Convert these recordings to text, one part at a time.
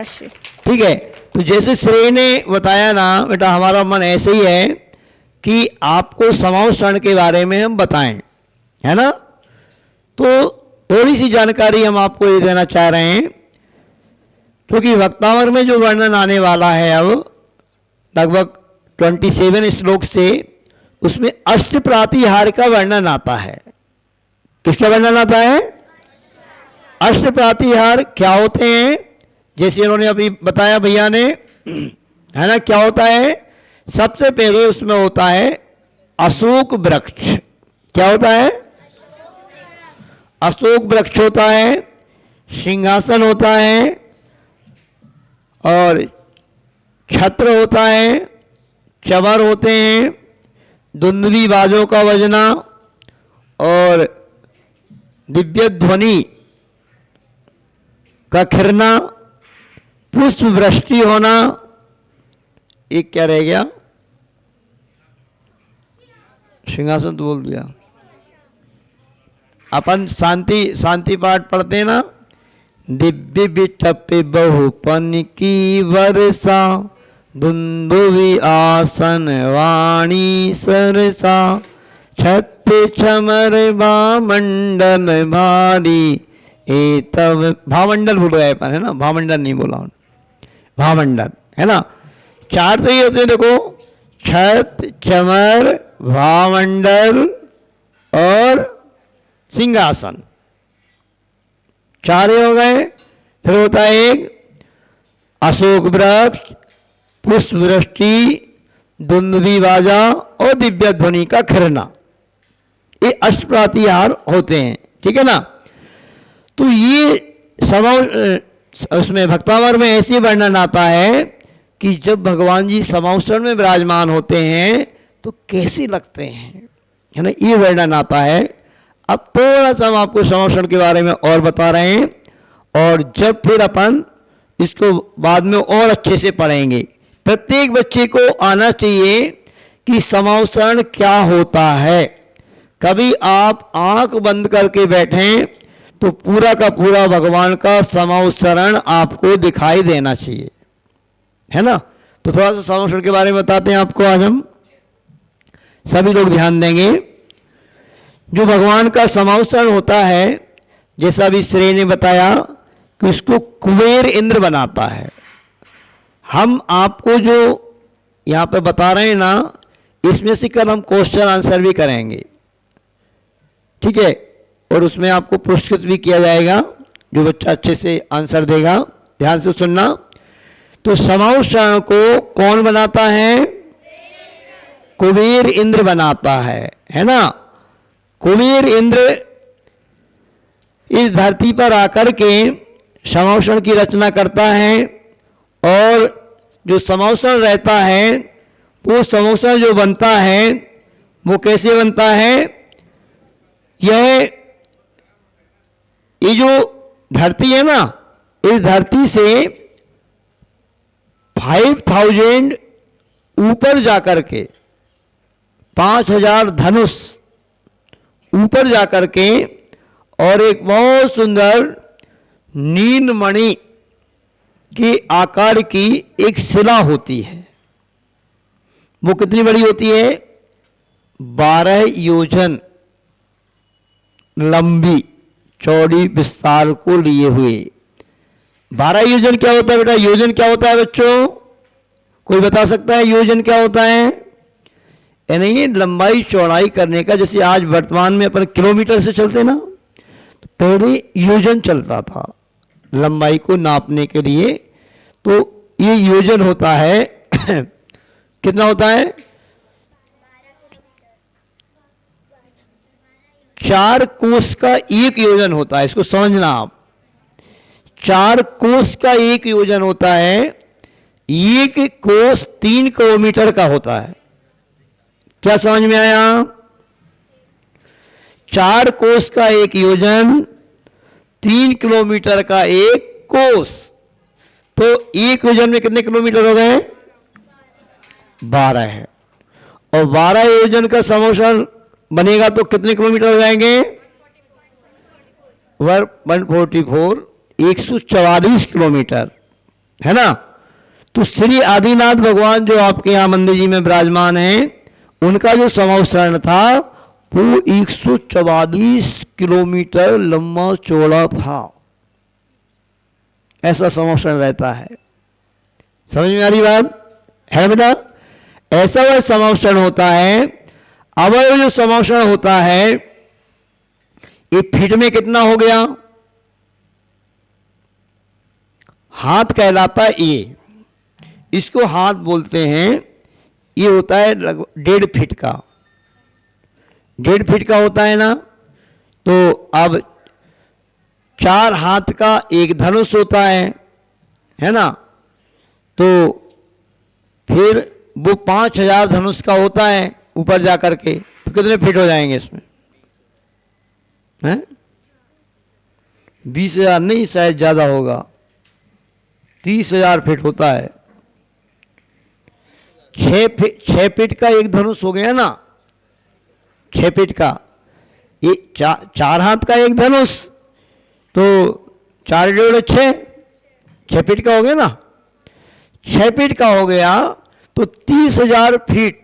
ठीक है। तो जैसे श्रेय ने बताया ना बेटा, हमारा मन ऐसे ही है कि आपको समावसरण के बारे में हम बताएं, है ना। तो थोड़ी सी जानकारी हम आपको ये देना चाह रहे हैं, क्योंकि वक्तावर में जो वर्णन आने वाला है अब लगभग 27 श्लोक से, उसमें अष्ट प्रातिहार का वर्णन आता है। किसका वर्णन आता है? अष्ट प्रातिहार क्या होते हैं, जैसे इन्होंने अभी बताया भैया ने, है ना। क्या होता है? सबसे पहले उसमें होता है अशोक वृक्ष। क्या होता है? अशोक वृक्ष होता है, सिंहासन होता है, और छत्र होता है, चवर होते हैं, दुंदुभी बाजों का बजना, और दिव्य ध्वनि का खिरना, पुष्प वृष्टि होना। एक क्या रह गया? सिंहासन तो बोल दिया। अपन शांति पाठ पढ़ते हैं ना, दिव्य बिटपे बहुपन की वर्षा, दुंदुभी आसन वाणी सरसा, छत्र छमर भामंडल भारी, ए तब भामंडल बोल रहा है अपन, है ना, भामंडल नहीं बोला, भामंडल, है ना। चार तो ये होते हैं, देखो, छत्र चमर भामंडल और सिंहासन, चार हो गए। फिर होता है एक अशोक वृक्ष, पुष्प वृष्टि, दुंदुभी बाजा और दिव्य ध्वनि का खिरना। ये अष्ट प्रातिहार होते हैं, ठीक है ना। तो ये उसमें भक्तावर में ऐसे वर्णन आता है कि जब भगवान जी समावसरण में विराजमान होते हैं तो कैसे लगते हैं, है ना, ये वर्णन आता है। अब थोड़ा सा हम आपको समावसरण के बारे में और बता रहे हैं, और जब फिर अपन इसको बाद में और अच्छे से पढ़ेंगे। प्रत्येक बच्चे को आना चाहिए कि समावसरण क्या होता है। कभी आप आंख बंद करके बैठें तो पूरा का पूरा भगवान का समावसरण आपको दिखाई देना चाहिए, है ना। तो थोड़ा सा समावसरण के बारे में बताते हैं आपको। आज हम सभी लोग ध्यान देंगे। जो भगवान का समावसरण होता है, जैसा भी श्रेय ने बताया कि उसको कुबेर इंद्र बनाता है। हम आपको जो यहाँ पे बता रहे हैं ना, इसमें से कल हम क्वेश्चन आंसर भी करेंगे, ठीक है, और उसमें आपको पुरस्कृत भी किया जाएगा जो बच्चा अच्छे से आंसर देगा। ध्यान से सुनना। तो समावसरण को कौन बनाता है? कुबेर इंद्र बनाता है ना। कुबेर इंद्र इस धरती पर आकर के समावसरण की रचना करता है, और जो समावसरण रहता है, वो समावसरण जो बनता है वो कैसे बनता है? ये जो धरती है ना, इस धरती से 5000 ऊपर जाकर के, 5000 धनुष ऊपर जाकर के, और एक बहुत सुंदर नीलमणि के आकार की एक शिला होती है। वो कितनी बड़ी होती है? 12 योजन लंबी, चौड़ी, विस्तार को लिए हुए। 12 योजन क्या होता है बेटा? योजन क्या होता है बच्चों? कोई बता सकता है योजन क्या होता है? यानी ये लंबाई चौड़ाई करने का। जैसे आज वर्तमान में अपन किलोमीटर से चलते ना, तो पहले योजन चलता था लंबाई को नापने के लिए। तो ये योजन होता है कितना होता है? 4 कोस का 1 योजन होता है। इसको समझना आप, 4 कोस का 1 योजन होता है। 1 कोस 3 किलोमीटर का होता है। क्या समझ में आया? 4 कोस का 1 योजन, 3 किलोमीटर का 1 कोस। तो 1 योजन में कितने किलोमीटर हो गए? 12 है। और 12 योजन का समावसरण बनेगा तो कितने किलोमीटर हो जाएंगे? 144, 144 किलोमीटर। है ना। तो श्री आदिनाथ भगवान जो आपके यहाँ मंदिर जी में विराजमान हैं, उनका जो समावसरण था वो 144 किलोमीटर लंबा चौड़ा था। ऐसा समावसरण रहता है। समझ में आ रही बात है बेटा? ऐसा वह समावसरण होता है। अब जो समावसरण होता है ये फीट में कितना हो गया? हाथ कहलाता है ये, इसको हाथ बोलते हैं। ये होता है 1.5 फीट का, 1.5 फीट का होता है ना। तो अब 4 हाथ का एक धनुष होता है ना। तो फिर वो 5000 धनुष का होता है ऊपर जाकर के। तो कितने फीट हो जाएंगे इसमें? हैं 20,000 नहीं, शायद ज्यादा होगा, 30,000 फीट होता है। 6 फीट का एक धनुष हो गया ना, 6 फीट का। ये 4 हाथ का एक धनुष, तो 4 1.5 6 फीट का हो गया ना। 6 फीट का हो गया तो 30,000 फीट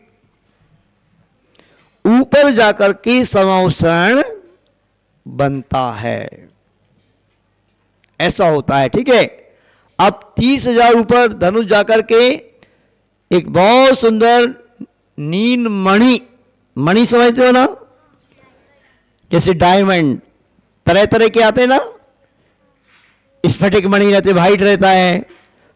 ऊपर जाकर के समावसरण बनता है। ऐसा होता है, ठीक है। अब 30,000 ऊपर धनुष जाकर के एक बहुत सुंदर नील मणि, मणि समझते हो ना, जैसे डायमंड तरह तरह के आते हैं ना, स्फटिक मणि रहते, वाइट रहता है।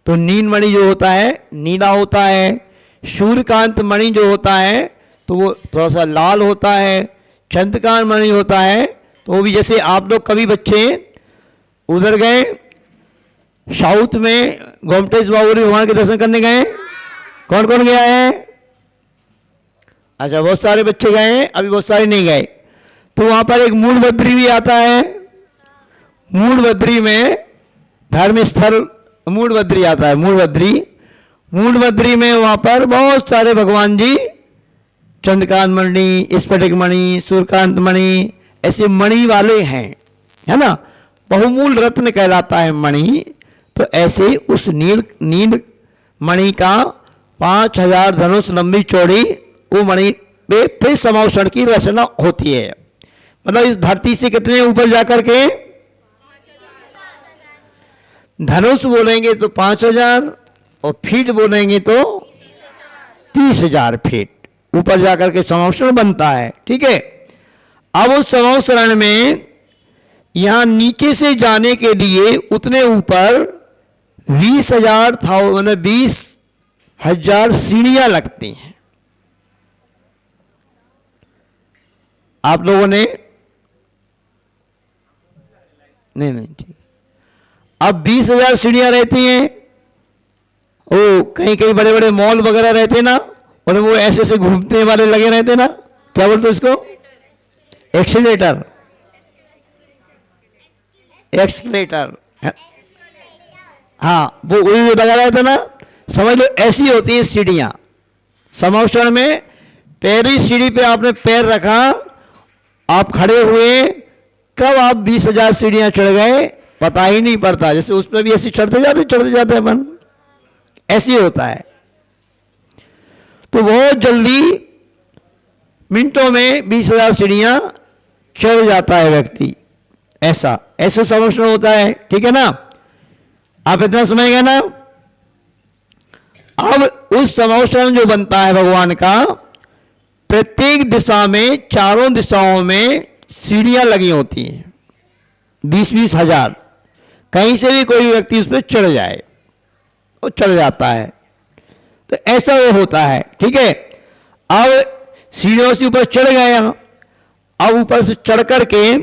तो नील मणि जो होता है नीला होता है। सूर्यकांत मणि जो होता है तो वो थोड़ा सा लाल होता है। चंद्रकांत मणि होता है तो वो भी, जैसे आप लोग कभी बच्चे उधर गए साउथ में गोमटेश बाबूरी भगवान के दर्शन करने गए? कौन कौन गया है? अच्छा, बहुत सारे बच्चे गए हैं, अभी बहुत सारे नहीं गए। तो वहां पर एक मूल बद्री भी आता है। मूल बद्री में धर्म स्थल मूल बद्री आता है। मूल बद्री में वहां पर बहुत सारे भगवान जी, चंद्रकांत मणि, स्फटिक मणि, सूर्यकांत मणि, ऐसे मणि वाले हैं, है ना। बहुमूल रत्न कहलाता है मणि। तो ऐसे उस नील मणि का 5000 धनुष लंबी चौड़ी वो मणि पे फिर समावसरण की रचना होती है। मतलब इस धरती से कितने ऊपर जाकर के? धनुष बोलेंगे तो 5000 और फीट बोलेंगे तो 30,000 फीट ऊपर जाकर के समावसरण बनता है, ठीक है। अब उस समावसरण में यहां नीचे से जाने के लिए उतने ऊपर 20,000 था, मतलब 20,000 सीढ़ियां लगती हैं। आप लोगों ने नहीं ठीक। अब 20,000 सीढ़ियां रहती हैं। वो कहीं कहीं बड़े बड़े मॉल वगैरह रहते ना, और वो ऐसे ऐसे घूमने वाले लगे रहते ना, क्या बोलते उसको? एक्सीलेटर, एक्सकलेटर, हाँ, वो वही लगा रहता ना। समझ लो ऐसी होती है सीढ़ियां समावसरण में। पहली सीढ़ी पे आपने पैर रखा, आप खड़े हुए, कब आप 20,000 सीढ़ियां चढ़ गए पता ही नहीं पड़ता। जैसे उस पर भी ऐसे चढ़ते जाते अपन, ऐसे होता है। तो बहुत जल्दी मिनटों में 20,000 सीढ़ियां चढ़ जाता है व्यक्ति। ऐसा समावसरण होता है, ठीक है ना। आप इतना समझ गए ना। अब उस समावसरण जो बनता है भगवान का, प्रत्येक दिशा में, चारों दिशाओं में सीढ़ियां लगी होती हैं, 20-20 हजार। कहीं से भी कोई व्यक्ति उस पर चढ़ जाए, वो चढ़ जाता है। तो ऐसा वो होता है, ठीक है। अब सीढ़ियों से ऊपर चढ़ गए, अब ऊपर से चढ़ करके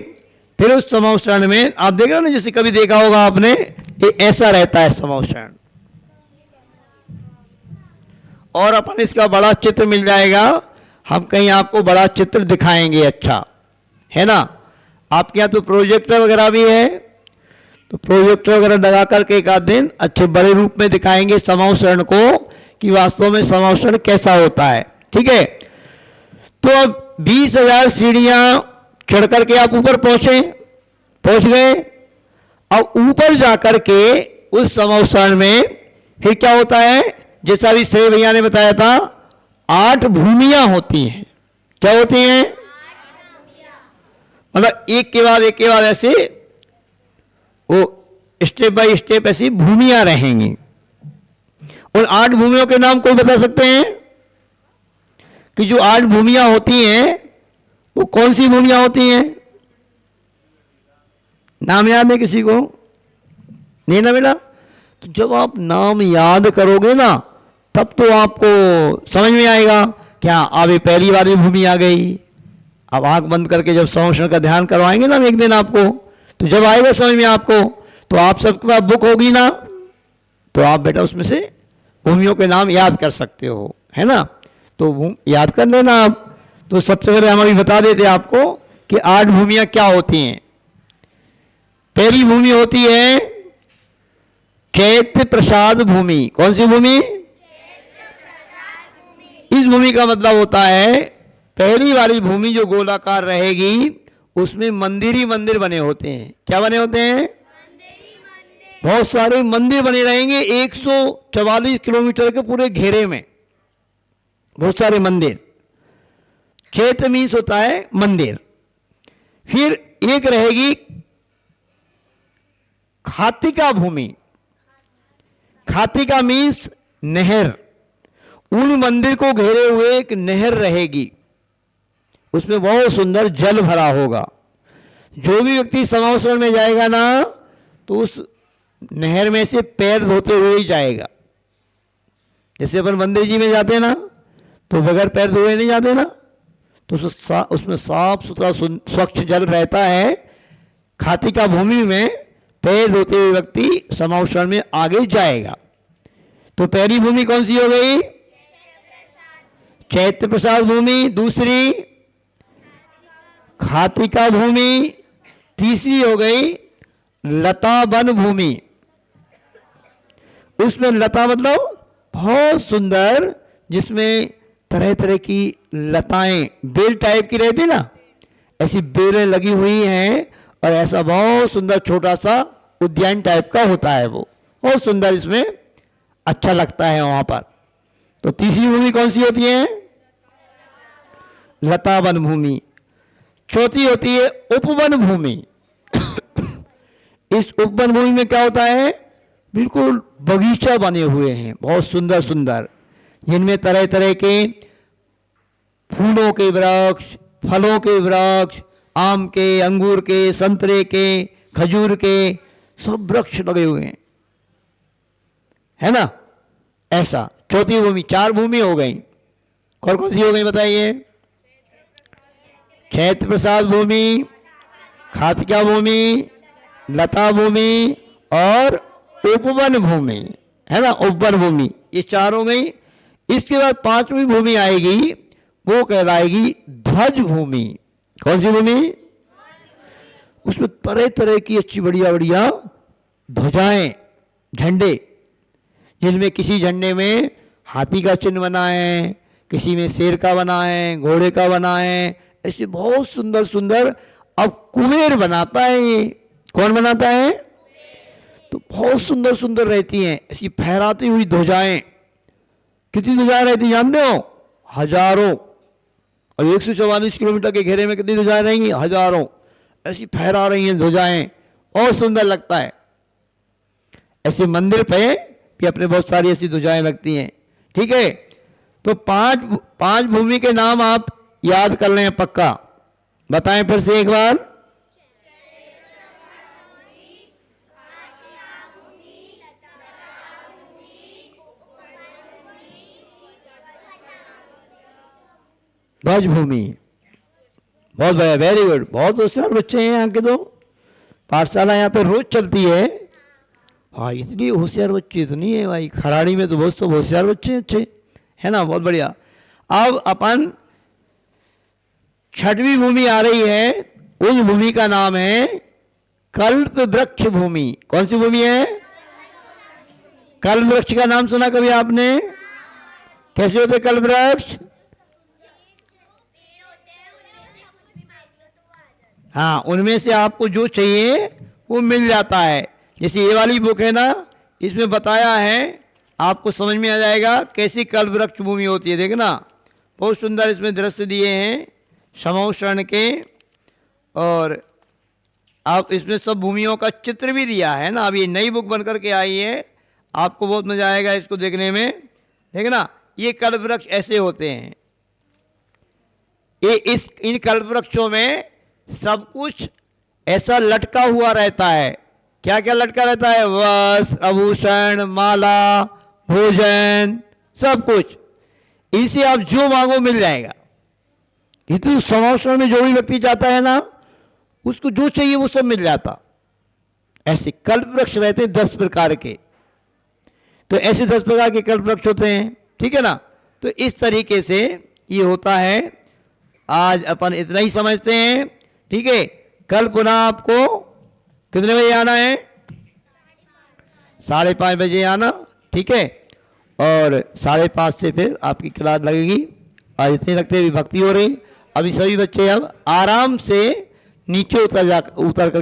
फिर उस समावसरण में आप देख रहे हो ना, जैसे कभी देखा होगा आपने, ये ऐसा रहता है समावसरण। और अपन इसका बड़ा चित्र मिल जाएगा, हम कहीं आपको बड़ा चित्र दिखाएंगे, अच्छा है ना। आपके यहाँ तो प्रोजेक्टर वगैरह भी है, तो प्रोजेक्टर वगैरह लगा करके एक आध दिन अच्छे बड़े रूप में दिखाएंगे समावसरण को, कि वास्तव में समावसरण कैसा होता है, ठीक है। तो अब 20,000 सीढ़ियां चढ़ करके आप ऊपर पहुंच गए। अब ऊपर जाकर के उस समावसरण में फिर क्या होता है, जैसा भी श्रेय भैया ने बताया था, 8 भूमियां होती हैं। क्या होती हैं? मतलब एक के बाद ऐसे वो स्टेप बाय स्टेप ऐसी भूमियां रहेंगी। उन 8 भूमियों के नाम कोई बता सकते हैं कि जो 8 भूमियां होती हैं वो कौन सी भूमियां होती हैं? नाम याद है किसी को? नहीं ना मिला? तो जब आप नाम याद करोगे ना तब तो आपको समझ में आएगा। क्या अभी पहली बार भी भूमि आ गई? अब आंख बंद करके जब संवत्सरण का ध्यान करवाएंगे ना एक दिन आपको, तो जब आएगा समझ में आपको, तो आप सबके पास बुक होगी ना, तो आप बेटा उसमें से भूमियों के नाम याद कर सकते हो, है ना? तो याद कर लेना आप। तो सबसे पहले हम अभी बता देते आपको कि 8 भूमियां क्या होती हैं। पहली भूमि होती है चैत्र प्रसाद भूमि। कौन सी भूमि? इस भूमि का मतलब होता है पहली वाली भूमि जो गोलाकार रहेगी उसमें मंदिर ही मंदिर बने होते हैं। क्या बने होते हैं? बहुत सारे मंदिर बने रहेंगे 144 किलोमीटर के पूरे घेरे में, बहुत सारे मंदिर। क्षेत्र मीन्स होता है मंदिर। फिर एक रहेगी खातिका भूमि। खातिका मीन्स नहर। उन मंदिर को घेरे हुए एक नहर रहेगी, उसमें बहुत सुंदर जल भरा होगा। जो भी व्यक्ति समावसरण में जाएगा ना तो उस नहर में से पैर धोते हुए ही जाएगा। जैसे अपन मंदिर जी में जाते हैं ना तो बगैर पैर धोए नहीं जाते ना, तो उसमें साफ सुथरा स्वच्छ जल रहता है। खातिका भूमि में पैर धोते हुए व्यक्ति समावसरण में आगे जाएगा। तो पहली भूमि कौन सी हो गई? चैत्र प्रसाद भूमि। दूसरी खातिका भूमि। तीसरी हो गई लता वन भूमि। उसमें लता मतलब बहुत सुंदर, जिसमें तरह तरह की लताएं बेल टाइप की रहती ना, ऐसी बेलें लगी हुई हैं और ऐसा बहुत सुंदर छोटा सा उद्यान टाइप का होता है। वो बहुत सुंदर, इसमें अच्छा लगता है वहां पर। तो तीसरी भूमि कौन सी होती है? लता वन भूमि। चौथी होती है उपवन भूमि। इस उपवन भूमि में क्या होता है? बिल्कुल बगीचा बने हुए हैं बहुत सुंदर सुंदर, जिनमें तरह तरह के फूलों के वृक्ष, फलों के वृक्ष, आम के, अंगूर के, संतरे के, खजूर के सब वृक्ष लगे हुए हैं, है ना? ऐसा चौथी भूमि। 4 भूमि हो गई। कौन कौन सी हो गई बताइए? क्षेत्र प्रसाद भूमि, खातिका भूमि, लता भूमि और उपवन भूमि, है ना? उपवन भूमि, ये 4 हो गई। इसके बाद 5वीं भूमि आएगी, वो कहलाएगी ध्वज भूमि। कौन सी भूमि? उसमें तरह तरह की अच्छी बढ़िया बढ़िया ध्वजाएं, झंडे, जिनमें किसी झंडे में हाथी का चिन्ह बना है, किसी में शेर का बना है, घोड़े का बना है, ऐसे बहुत सुंदर सुंदर। अब कुबेर बनाता है ये। कौन बनाता है? तो बहुत सुंदर सुंदर रहती हैं ऐसी फहराती हुई ध्वजाएं। कितनी ध्वजाएं रहती जानते हो? हजारों। और 144 किलोमीटर के घेरे में कितनी ध्वजाएं रहेंगी? हजारों। ऐसी फहरा रही हैं ध्वजाएं, बहुत सुंदर लगता है। ऐसे मंदिर पे भी अपने बहुत सारी ऐसी ध्वजाएं लगती हैं। ठीक है, तो 5 भूमि के नाम आप याद कर लें पक्का। बताएं फिर से एक बार। ध्वज भूमि, बहुत बढ़िया, वेरी गुड। बहुत होशियार बच्चे हैं यहाँ के। तो पाठशाला यहाँ पे रोज चलती है। हाँ, इसलिए होशियार बच्चे इतनी है भाई। खराड़ी में तो बहुत सब होशियार बच्चे हैं अच्छे, है ना? बहुत बढ़िया। अब अपन 6वीं भूमि आ रही है। उस भूमि का नाम है कल्प वृक्ष भूमि। कौन सी भूमि है? कल्प वृक्ष का नाम सुना कभी आपने? कैसे होते कल्प वृक्ष? हाँ, उनमें से आपको जो चाहिए वो मिल जाता है। जैसे ये वाली बुक है ना, इसमें बताया है आपको समझ में आ जाएगा कैसी कल्प वृक्ष भूमि होती है। देखना बहुत सुंदर इसमें दृश्य दिए हैं समौषण के, और आप इसमें सब भूमियों का चित्र भी दिया है ना। अब ये नई बुक बन करके आई है, आपको बहुत मजा आएगा इसको देखने में। देखना ये कल्प वृक्ष ऐसे होते हैं। ये इन कल्प वृक्षों में सब कुछ ऐसा लटका हुआ रहता है। क्या क्या लटका रहता है? वस्त्र, आभूषण, माला, भोजन, सब कुछ। इसे आप जो मांगो मिल जाएगा। ये तो समौषण में जो भी व्यक्ति चाहता है ना, उसको जो चाहिए वो सब मिल जाता। ऐसे कल्प वृक्ष रहते हैं 10 प्रकार के। तो ऐसे 10 प्रकार के कल्प वृक्ष होते हैं, ठीक है ना। तो इस तरीके से ये होता है। आज अपन इतना ही समझते हैं, ठीक है। कल पुनः आपको कितने बजे आना है? 5:30 बजे आना, ठीक है। और 5:30 से फिर आपकी क्लास लगेगी। आज इतने लगते अभी भक्ति हो रही। अभी सभी बच्चे अब आराम से नीचे उतर कर